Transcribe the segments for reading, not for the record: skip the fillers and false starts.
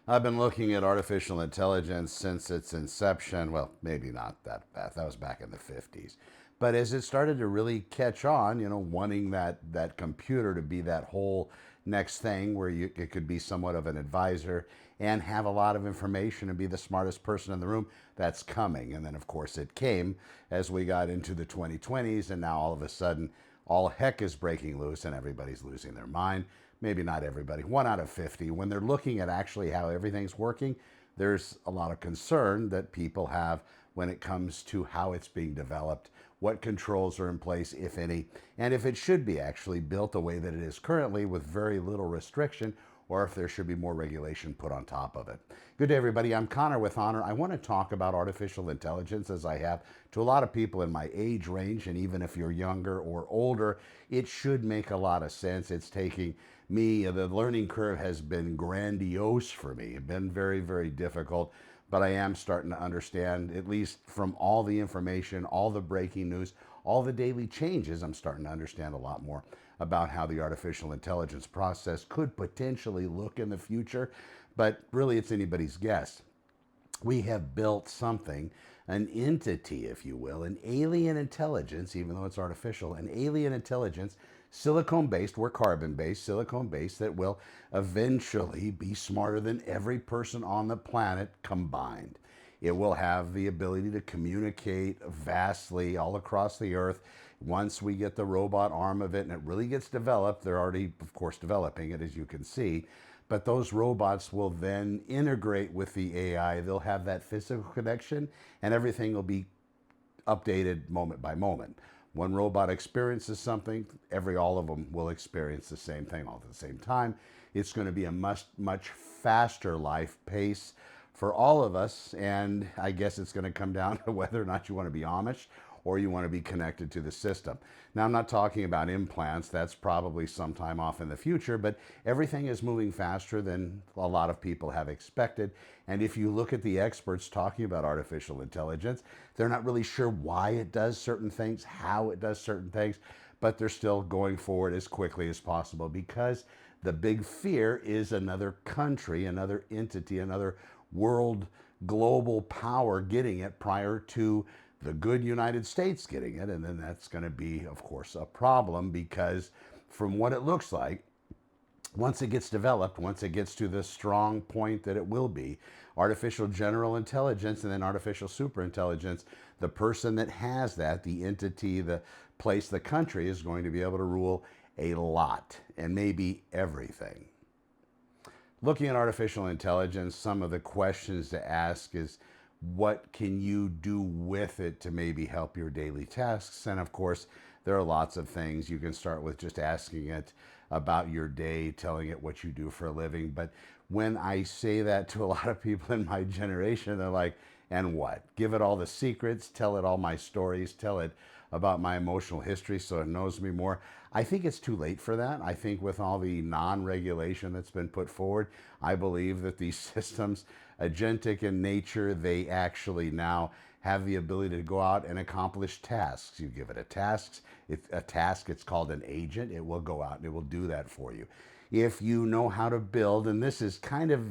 I've been looking at artificial intelligence since its inception. Well, maybe not that fast. That was back in the 50s. But as it started to really catch on, wanting that computer to be that whole next thing where it could be somewhat of an advisor and have a lot of information and be the smartest person in the room, that's coming. And then, of course, it came as we got into the 2020s, and now all of a sudden, all heck is breaking loose and everybody's losing their mind. Maybe not everybody, 1 out of 50. When they're looking at actually how everything's working, there's a lot of concern that people have when it comes to how it's being developed, what controls are in place, if any, and if it should be actually built the way that it is currently with very little restriction, or if there should be more regulation put on top of it. Good day, everybody. I'm Connor with Honor. I want to talk about artificial intelligence, as I have to a lot of people in my age range, and even if you're younger or older, it should make a lot of sense. It's taking me, the learning curve has been grandiose for me. It's been very, very difficult, but I am starting to understand, at least from all the information, all the breaking news, all the daily changes. I'm starting to understand a lot more about how the artificial intelligence process could potentially look in the future, but really it's anybody's guess. We have built something, an entity, if you will, an alien intelligence, even though it's artificial, an alien intelligence, silicone based, we're carbon based, silicone based, that will eventually be smarter than every person on the planet combined. It will have the ability to communicate vastly all across the earth. Once we get the robot arm of it and it really gets developed, they're already, of course, developing it, as you can see. But those robots will then integrate with the AI. They'll have that physical connection, and everything will be updated moment by moment. One robot experiences something, all of them will experience the same thing all at the same time. It's going to be a much faster life pace for all of us, and I guess it's going to come down to whether or not you want to be Amish or you want to be connected to the system. Now, I'm not talking about implants, that's probably sometime off in the future, but everything is moving faster than a lot of people have expected. And if you look at the experts talking about artificial intelligence, they're not really sure why it does certain things, how it does certain things, but they're still going forward as quickly as possible because the big fear is another country, another entity, another world global power getting it prior to the good United States getting it. And then that's going to be, of course, a problem because from what it looks like, once it gets developed, once it gets to the strong point that it will be, artificial general intelligence and then artificial superintelligence, the person that has that, the entity, the place, the country, is going to be able to rule a lot and maybe everything. Looking at artificial intelligence, some of the questions to ask is, what can you do with it to maybe help your daily tasks? And of course, there are lots of things. You can start with just asking it about your day, telling it what you do for a living. But when I say that to a lot of people in my generation, they're like, and what? Give it all the secrets, tell it all my stories, tell it about my emotional history so it knows me more. I think it's too late for that. I think with all the non-regulation that's been put forward, I believe that these systems, agentic in nature, they actually now have the ability to go out and accomplish tasks. You give it a task, it's called an agent. It will go out and it will do that for you. If you know how to build, and this is kind of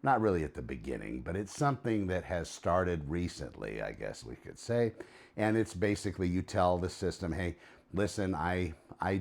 not really at the beginning, but it's something that has started recently, I guess we could say. And it's basically you tell the system, hey, listen, I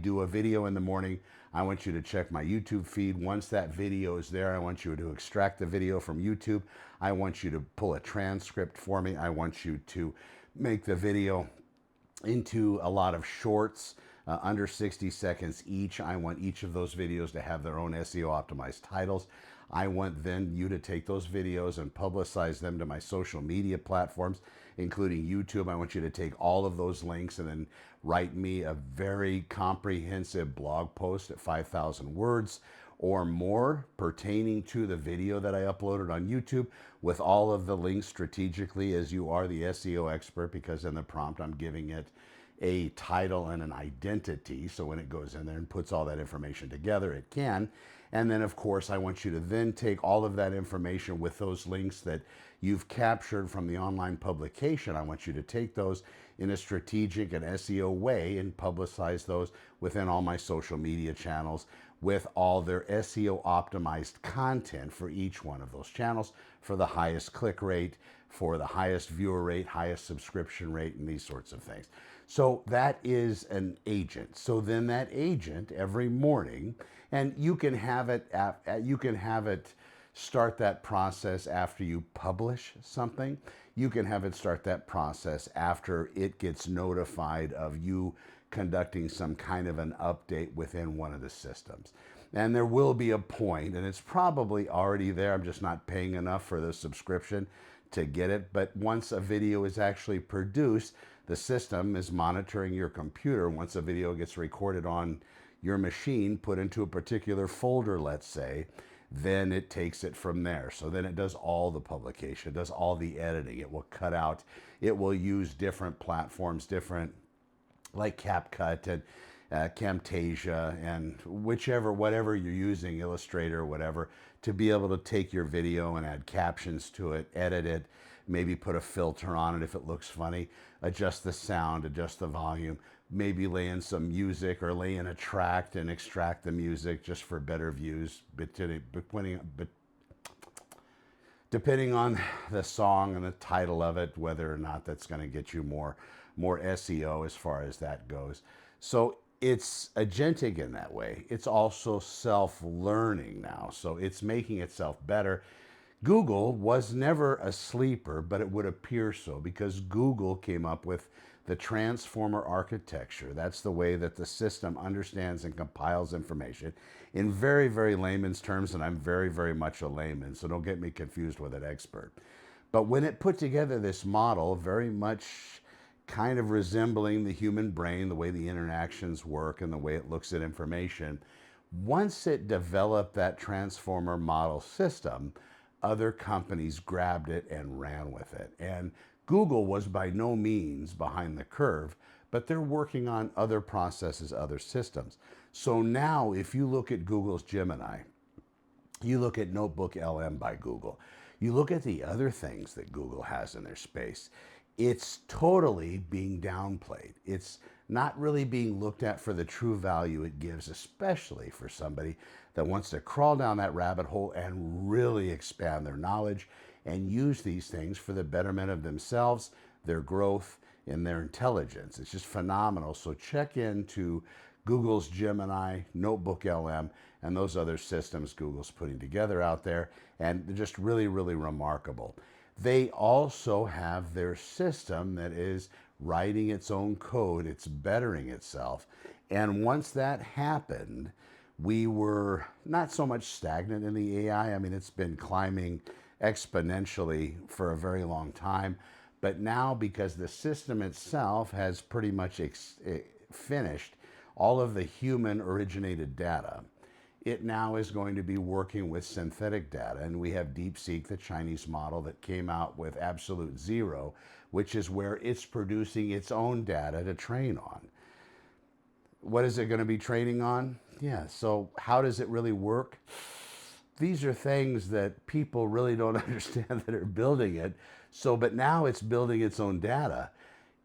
do a video in the morning. I want you to check my YouTube feed. Once that video is there, I want you to extract the video from YouTube. I want you to pull a transcript for me. I want you to make the video into a lot of shorts, under 60 seconds each. I want each of those videos to have their own SEO optimized titles. I want then you to take those videos and publicize them to my social media platforms, including YouTube. I want you to take all of those links and then write me a very comprehensive blog post at 5,000 words or more pertaining to the video that I uploaded on YouTube with all of the links strategically, as you are the SEO expert, because in the prompt I'm giving it a title and an identity. So when it goes in there and puts all that information together, it can. And then, of course, I want you to then take all of that information with those links that you've captured from the online publication. I want you to take those in a strategic and SEO way and publicize those within all my social media channels, with all their SEO optimized content for each one of those channels for the highest click rate, for the highest viewer rate, highest subscription rate, and these sorts of things. So that is an agent. So then that agent every morning, and you can have it start that process after you publish something. You can have it start that process after it gets notified of you conducting some kind of an update within one of the systems. And there will be a point, and it's probably already there, I'm just not paying enough for the subscription to get it. But once a video is actually produced, the system is monitoring your computer. Once a video gets recorded on your machine, put into a particular folder, let's say, then it takes it from there. So then it does all the publication, it does all the editing, it will cut out, it will use different platforms, different like CapCut and Camtasia and whatever you're using, Illustrator, whatever, to be able to take your video and add captions to it, edit it, maybe put a filter on it if it looks funny, adjust the sound, adjust the volume, maybe lay in some music or lay in a track and extract the music just for better views, depending on the song and the title of it, whether or not that's going to get you more SEO as far as that goes. So it's agentic in that way. It's also self-learning now. So it's making itself better. Google was never a sleeper, but it would appear so because Google came up with the transformer architecture. That's the way that the system understands and compiles information in very, very layman's terms, and I'm very, very much a layman, so don't get me confused with an expert. But when it put together this model, very much kind of resembling the human brain, the way the interactions work and the way it looks at information, once it developed that transformer model system, other companies grabbed it and ran with it. And Google was by no means behind the curve, but they're working on other processes, other systems. So now if you look at Google's Gemini, you look at Notebook LM by Google, you look at the other things that Google has in their space, it's totally being downplayed. It's not really being looked at for the true value it gives, especially for somebody that wants to crawl down that rabbit hole and really expand their knowledge and use these things for the betterment of themselves, their growth, and their intelligence. It's just phenomenal. So check into Google's Gemini, Notebook LM, and those other systems Google's putting together out there, and they're just really, really remarkable. They also have their system that is writing its own code, it's bettering itself. And once that happened, we were not so much stagnant in the AI. I mean, it's been climbing exponentially for a very long time. But now, because the system itself has pretty much finished all of the human originated data, it now is going to be working with synthetic data. And we have DeepSeek, the Chinese model that came out with absolute zero, which is where it's producing its own data to train on. What is it going to be training on? Yeah, so how does it really work? These are things that people really don't understand that are building it. So, but now it's building its own data.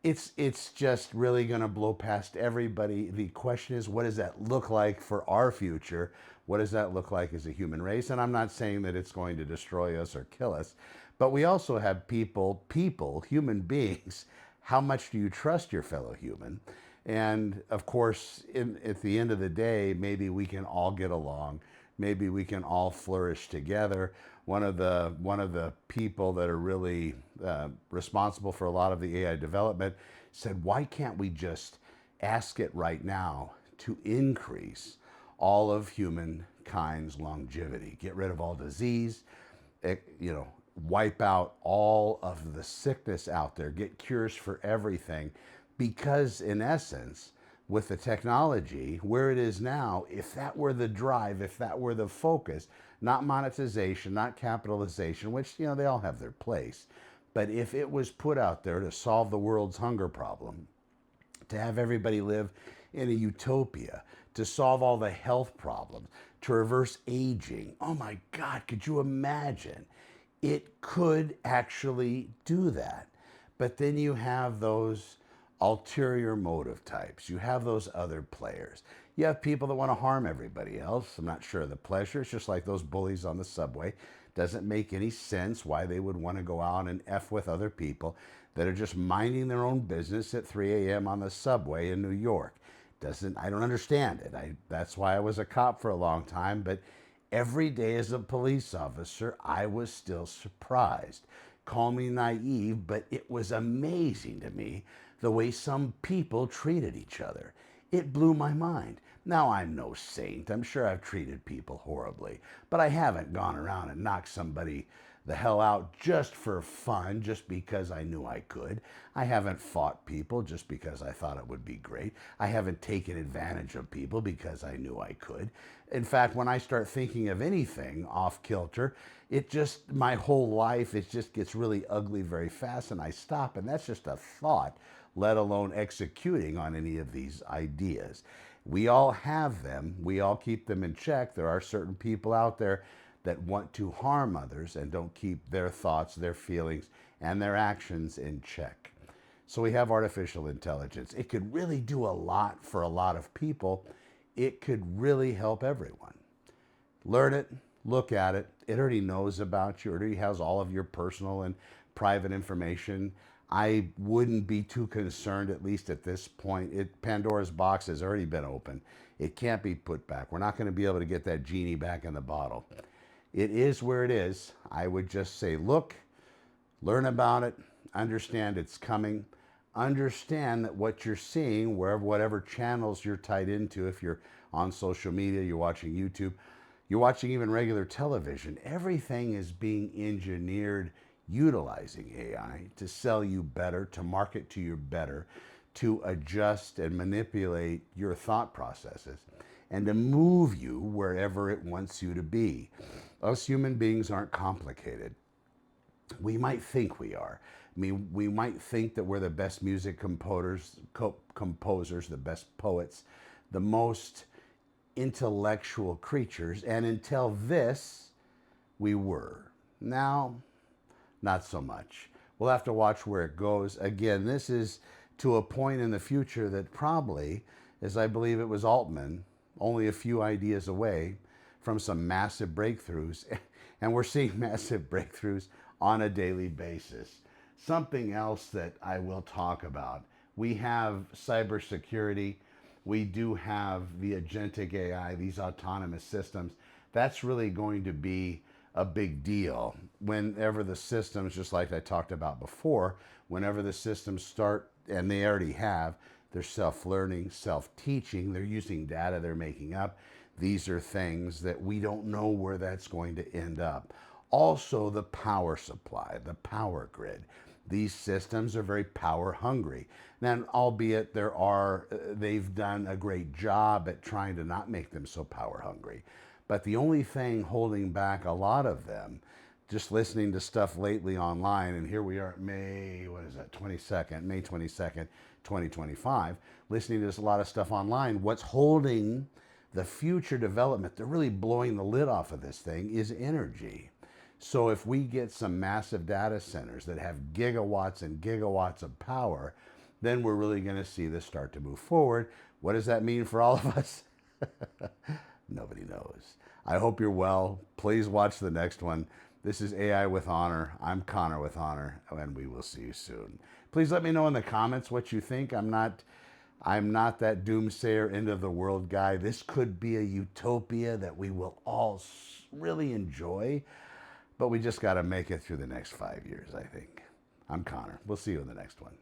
It's just really going to blow past everybody. The question is, what does that look like for our future? What does that look like as a human race? And I'm not saying that it's going to destroy us or kill us, but we also have people, human beings. How much do you trust your fellow human? And of course, at the end of the day, maybe we can all get along. Maybe we can all flourish together. One of the people that are really responsible for a lot of the AI development said, why can't we just ask it right now to increase all of humankind's longevity, get rid of all disease, wipe out all of the sickness out there, get cures for everything. Because in essence, with the technology where it is now, if that were the drive, if that were the focus, not monetization, not capitalization, which, they all have their place, but if it was put out there to solve the world's hunger problem, to have everybody live in a utopia, to solve all the health problems, to reverse aging, oh my God, could you imagine? It could actually do that. But then you have those ulterior motive types. You have those other players. You have people that want to harm everybody else. I'm not sure of the pleasure. It's just like those bullies on the subway. Doesn't make any sense why they would want to go out and F with other people that are just minding their own business at 3 a.m. on the subway in New York. I don't understand it. That's why I was a cop for a long time, but every day as a police officer, I was still surprised. Call me naive, but it was amazing to me the way some people treated each other. It blew my mind. Now, I'm no saint. I'm sure I've treated people horribly, but I haven't gone around and knocked somebody the hell out just for fun, just because I knew I could. I haven't fought people just because I thought it would be great. I haven't taken advantage of people because I knew I could. In fact, when I start thinking of anything off kilter, my whole life, it just gets really ugly very fast and I stop. And that's just a thought, let alone executing on any of these ideas. We all have them. We all keep them in check. There are certain people out there that want to harm others and don't keep their thoughts, their feelings, and their actions in check. So we have artificial intelligence. It could really do a lot for a lot of people. It could really help everyone. Learn it, look at it. It already knows about you. It already has all of your personal and private information. I wouldn't be too concerned, at least at this point. Pandora's box has already been opened. It can't be put back. We're not going to be able to get that genie back in the bottle. It is where it is. I would just say, look, learn about it, understand it's coming, understand that what you're seeing, whatever channels you're tied into, if you're on social media, you're watching YouTube, you're watching even regular television, everything is being engineered utilizing AI to sell you better, to market to you better, to adjust and manipulate your thought processes, and to move you wherever it wants you to be. Us human beings aren't complicated. We might think we are. I mean, we might think that we're the best music composers, the best poets, the most intellectual creatures, and until this, we were. Now, not so much. We'll have to watch where it goes. Again, this is to a point in the future that probably, as I believe it was Altman, only a few ideas away from some massive breakthroughs. And we're seeing massive breakthroughs on a daily basis. Something else that I will talk about. We have cybersecurity. We do have the agentic AI, these autonomous systems. That's really going to be a big deal whenever the systems, just like I talked about before, whenever the systems start, and they already have, they're self-learning, self-teaching, they're using data they're making up. These are things that we don't know where that's going to end up. Also, the power supply, the power grid. These systems are very power hungry. Now, albeit they've done a great job at trying to not make them so power hungry. But the only thing holding back a lot of them, just listening to stuff lately online, and here we are at May 22nd, 2025, listening to a lot of stuff online, what's holding the future development, they're really blowing the lid off of this thing, is energy. So if we get some massive data centers that have gigawatts and gigawatts of power, then we're really going to see this start to move forward. What does that mean for all of us? Nobody knows. I hope you're well. Please watch the next one. This is AI with Honor. I'm Connor with Honor, and we will see you soon. Please let me know in the comments what you think. I'm not that doomsayer, end of the world guy. This could be a utopia that we will all really enjoy, but we just got to make it through the next 5 years, I think. I'm Connor. We'll see you in the next one.